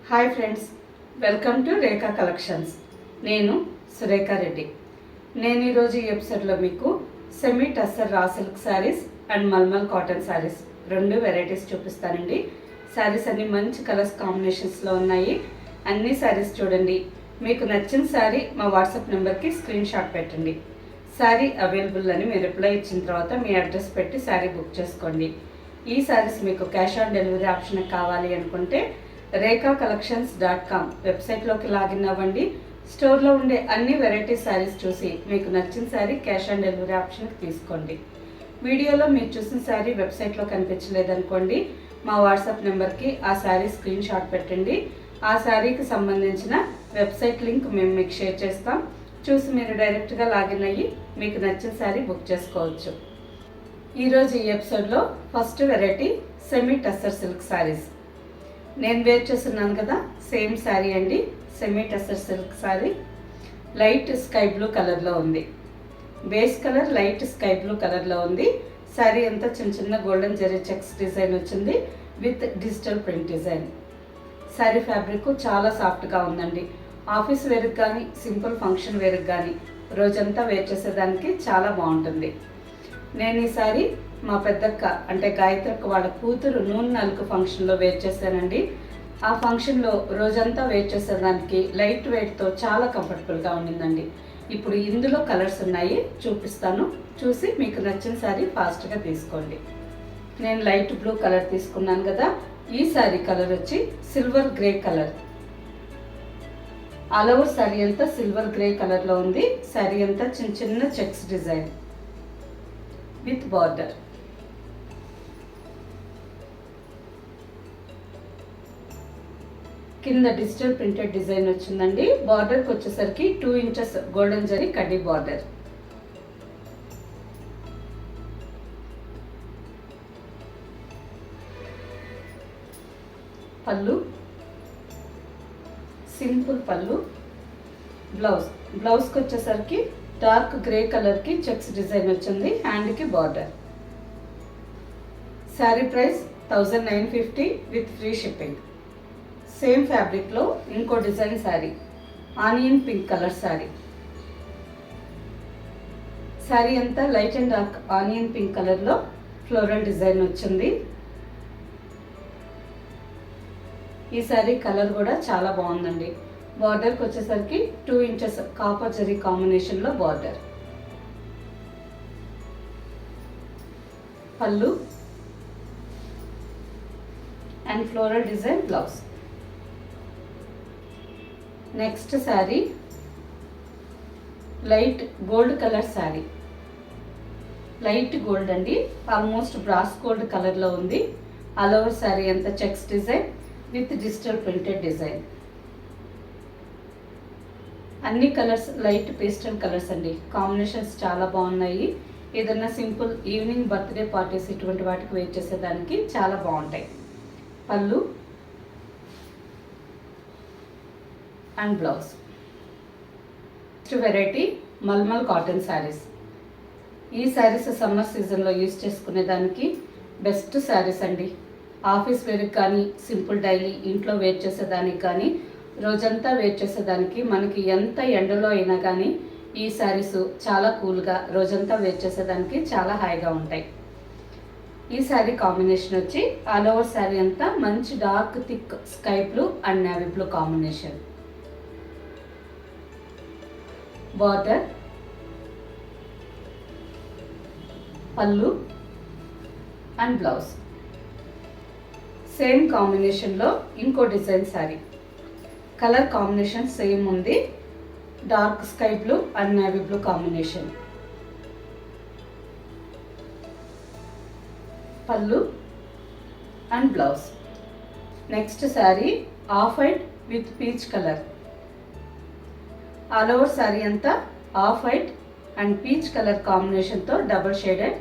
Hi friends, welcome to Rekha collections. నేను సురేఖ రెడ్డి. నేను ఈరోజు ఈ ఎపిసోడ్లో మీకు semi tussar raw silk saris and malmal cotton saris రెండు వెరైటీస్ చూపిస్తానండి. శారీస్ అన్ని మంచి కలర్స్ కాంబినేషన్స్లో ఉన్నాయి. అన్ని శారీస్ చూడండి. మీకు నచ్చిన శారీ మా వాట్సాప్ నెంబర్కి స్క్రీన్ షాట్ పెట్టండి. శారీ అవైలబుల్ అని మీరు రిప్లై ఇచ్చిన తర్వాత మీ అడ్రస్ పెట్టి శారీ బుక్ చేసుకోండి. ఈ శారీస్ మీకు క్యాష్ ఆన్ డెలివరీ ఆప్షన్ కావాలి అనుకుంటే rekakcollections.com వెబ్సైట్లోకి లాగిన్ అవ్వండి. స్టోర్లో ఉండే అన్ని వెరైటీ శారీస్ చూసి మీకు నచ్చిన శారీ క్యాష్ ఆన్ డెలివరీ ఆప్షన్కి తీసుకోండి. వీడియోలో మీరు చూసిన శారీ వెబ్సైట్లో కనిపించలేదనుకోండి, మా వాట్సాప్ నెంబర్కి ఆ శారీ స్క్రీన్ షాట్ పెట్టండి. ఆ శారీకి సంబంధించిన వెబ్సైట్ లింక్ మేము మీకు షేర్ చేస్తాం. చూసి మీరు డైరెక్ట్గా లాగిన్ అయ్యి మీకు నచ్చిన శారీ బుక్ చేసుకోవచ్చు. ఈరోజు ఈ ఎపిసోడ్లో first variety semi tussar silk saris. నేను వేర్ చేస్తున్నాను కదా, సేమ్ శారీ అండి. Semi tussar silk sari light sky blue కలర్లో ఉంది. Base colour light sky blue కలర్లో ఉంది. శారీ అంతా చిన్న చిన్న గోల్డెన్ జెరీ చెక్స్ డిజైన్ వచ్చింది with digital print design. Sari fabric చాలా సాఫ్ట్గా ఉందండి. ఆఫీస్ వేర్కి కానీ సింపుల్ ఫంక్షన్ వేర్కి కానీ రోజంతా వేర్ చేసేదానికి చాలా బాగుంటుంది. నేను ఈ శారీ మా పెద్దక్క అంటే గాయత్రక్క వాళ్ళ కూతురు నూనె నలుకు ఫంక్షన్లో వేర్ చేశానండి. ఆ ఫంక్షన్లో రోజంతా వేర్ చేసేదానికి లైట్ వెయిట్తో చాలా కంఫర్టబుల్గా ఉండిందండి. ఇప్పుడు ఇందులో కలర్స్ ఉన్నాయి, చూపిస్తాను. చూసి మీకు నచ్చిన శారీ ఫాస్ట్గా తీసుకోండి. నేను లైట్ బ్లూ కలర్ తీసుకున్నాను కదా. ఈ శారీ కలర్ వచ్చి silver grey colour. All over sari అంతా సిల్వర్ గ్రే కలర్లో ఉంది. శారీ అంతా చిన్న చిన్న చెక్స్ డిజైన్ విత్ బార్డర్. కింద డిజిటల్ ప్రింటెడ్ డిజైన్ వచ్చిందండి. బార్డర్కి వచ్చేసరికి 2 ఇంచెస్ గోల్డెన్ జరీ కడ్డీ బార్డర్. పళ్ళు సింపుల్ పళ్ళు. బ్లౌజ్కి వచ్చేసరికి డార్క్ గ్రే కలర్కి చెక్స్ డిజైన్ వచ్చింది. హ్యాండ్కి border. Sari price 1950 with free shipping. Same ఫ్యాబ్రిక్లో ఇంకో design sari, onion pink colour sari. Sari అంతా light and dark onion pink కలర్లో ఫ్లోరల్ డిజైన్ వచ్చింది. ఈ శారీ కలర్ కూడా చాలా బాగుందండి. బార్డర్కి వచ్చేసరికి 2 ఇంచెస్ కాపర్ జరీ కాంబినేషన్లో బార్డర్. పళ్ళు and floral design blouse. Next sari light gold colour sari. Light gold అండి, ఆల్మోస్ట్ బ్రాస్ గోల్డ్ కలర్లో ఉంది. ఆల్ ఓవర్ శారీ అంతా checks design with digital printed design. అన్ని కలర్స్ లైట్ పేస్టల్ కలర్స్ అండి. కాంబినేషన్స్ చాలా బాగున్నాయి. ఏదన్నా సింపుల్ ఈవినింగ్ బర్త్డే పార్టీస్ ఇటువంటి వాటికి వేర్ చేసేదానికి చాలా బాగుంటాయి. పళ్ళు and blouse. Next variety malmal cotton saris. ఈ శారీస్ సమ్మర్ సీజన్లో యూజ్ చేసుకునేదానికి బెస్ట్ శారీస్ అండి. ఆఫీస్ వేర్కి కానీ సింపుల్ డైలీ ఇంట్లో వేర్ చేసేదానికి కానీ రోజంతా వేర్ చేసేదానికి మనకి ఎంత ఎండలో అయినా కానీ ఈ శారీస్ చాలా కూల్గా రోజంతా వేర్ చేసేదానికి చాలా హాయిగా ఉంటాయి. ఈ శారీ కాంబినేషన్ వచ్చి ఆల్ ఓవర్ శారీ అంతా మంచి dark thick sky blue and navy blue combination. Border, పళ్ళు అండ్ బ్లౌజ్. సేమ్ కాంబినేషన్లో ఇంకో design sari. Colour combination same ఉంది. Dark sky blue and navy blue combination. పళ్ళు and blouse. Next sari off white with peach colour. All over sari అంతా off white and peach colour కాంబినేషన్తో double shaded.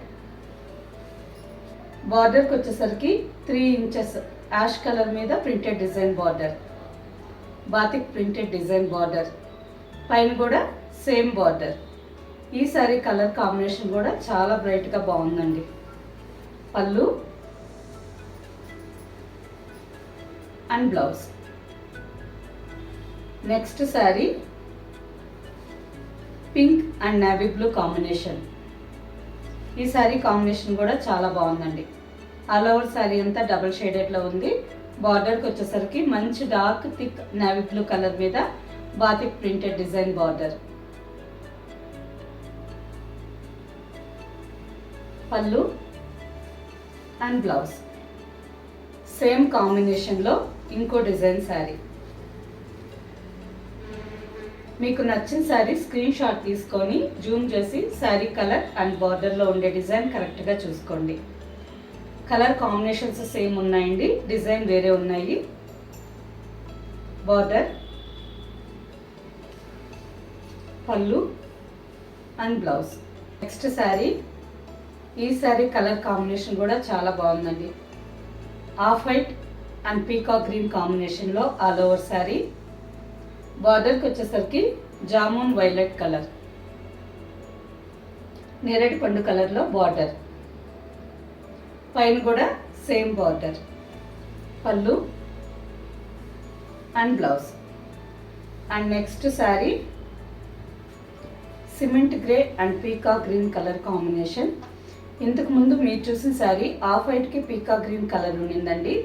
బార్డర్కి వచ్చేసరికి 3 inches ash colour మీద printed design border. Batik printed design border. పైన కూడా same border. ఈ sari colour combination కూడా చాలా బ్రైట్గా బాగుందండి. పళ్ళు and blouse. Next sari pink and navy blue combination. ఈ శారీ కాంబినేషన్ కూడా చాలా బాగుందండి. ఆల్ ఓవర్ శారీ అంతా డబుల్ షేడెడ్లో ఉంది. బార్డర్కి వచ్చేసరికి మంచి dark thick navy blue colour మీద బాతిక్ ప్రింటెడ్ డిజైన్ బార్డర్. పళ్ళు అండ్ బ్లౌజ్ సేమ్ కాంబినేషన్లో ఇంకో డిజైన్ శారీ. మీకు నచ్చిన శారీ స్క్రీన్ షాట్ తీసుకొని జూమ్ చేసి శారీ కలర్ అండ్ బార్డర్లో ఉండే డిజైన్ కరెక్ట్గా చూసుకోండి. కలర్ కాంబినేషన్స్ సేమ్ ఉన్నాయండి, డిజైన్ వేరే ఉన్నాయి. బార్డర్, పళ్ళు అండ్ బ్లౌజ్. నెక్స్ట్ శారీ. ఈ శారీ కలర్ కాంబినేషన్ కూడా చాలా బాగుందండి. Of white and peacock green కాంబినేషన్లో ఆల్ ఓవర్ శారీ. బార్డర్కి వచ్చేసరికి జామున్ వైలెట్ కలర్, నేరేడు పండు కలర్లో బార్డర్. పైన కూడా సేమ్ బార్డర్. పళ్ళు and blouse. And next sari cement grey and peacock green colour combination. ఇంతకు ముందు మీరు చూసిన శారీ ఆఫ్ వైట్కి పీకాక్ గ్రీన్ కలర్ ఉండిందండి.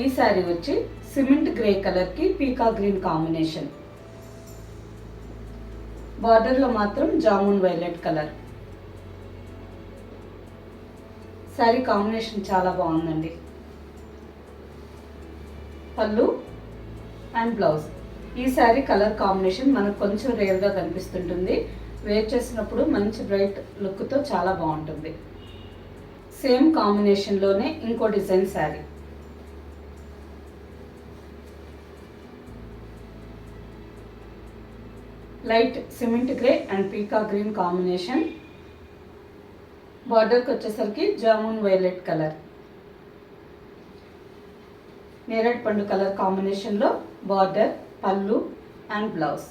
ఈ శారీ వచ్చి సిమెంట్ గ్రే కలర్కి పీకాక్ గ్రీన్ కాంబినేషన్. బార్డర్లో మాత్రం jamun violet colour. Sari combination చాలా బాగుందండి. పళ్ళు అండ్ బ్లౌజ్. ఈ శారీ కలర్ కాంబినేషన్ మనకు కొంచెం రేర్గా కనిపిస్తుంటుంది. వేర్ చేసినప్పుడు మంచి బ్రైట్ లుక్తో చాలా బాగుంటుంది. సేమ్ కాంబినేషన్లోనే ఇంకో design sari. Light cement grey and peacock green combination. బార్డర్కి వచ్చేసరికి జామున్ వైలెట్ కలర్, నేరేడు పండు కలర్ కాంబినేషన్లో బార్డర్, పళ్ళు అండ్ బ్లౌజ్.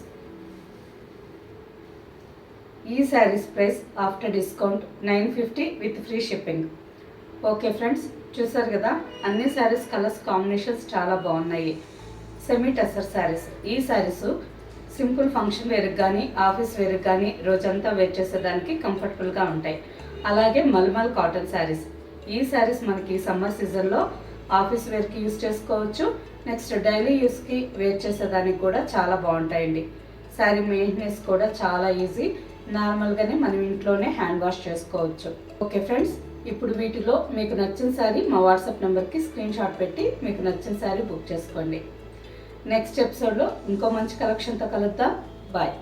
ఈ saris price after discount 950 with free shipping. Okay friends, చూసారు కదా, అన్ని శారీస్ కలర్స్ కాంబినేషన్స్ చాలా బాగున్నాయి. సెమీ టసర్ శారీస్. ఈ శారీస్ సింపుల్ ఫంక్షన్ వేర్కి కానీ ఆఫీస్ వేర్కి కానీ రోజంతా వేర్ చేసేదానికి కంఫర్టబుల్గా ఉంటాయి. అలాగే మల్మల్ కాటన్ శారీస్. ఈ శారీస్ మనకి సమ్మర్ సీజన్లో ఆఫీస్ వేర్కి యూస్ చేసుకోవచ్చు. నెక్స్ట్ డైలీ యూస్కి వేర్ చేసేదానికి కూడా చాలా బాగుంటాయండి. శారీ మెయింటెనెన్స్ కూడా చాలా ఈజీ. నార్మల్గానే మనం ఇంట్లోనే హ్యాండ్ వాష్ చేసుకోవచ్చు. ఓకే ఫ్రెండ్స్, ఇప్పుడు వీటిలో మీకు నచ్చిన శారీ మా వాట్సాప్ నెంబర్కి స్క్రీన్ షాట్ పెట్టి మీకు నచ్చిన శారీ బుక్ చేసుకోండి. నెక్స్ట్ ఎపిసోడ్లో ఇంకో మంచి కలెక్షన్తో కలుద్దాం. బాయ్.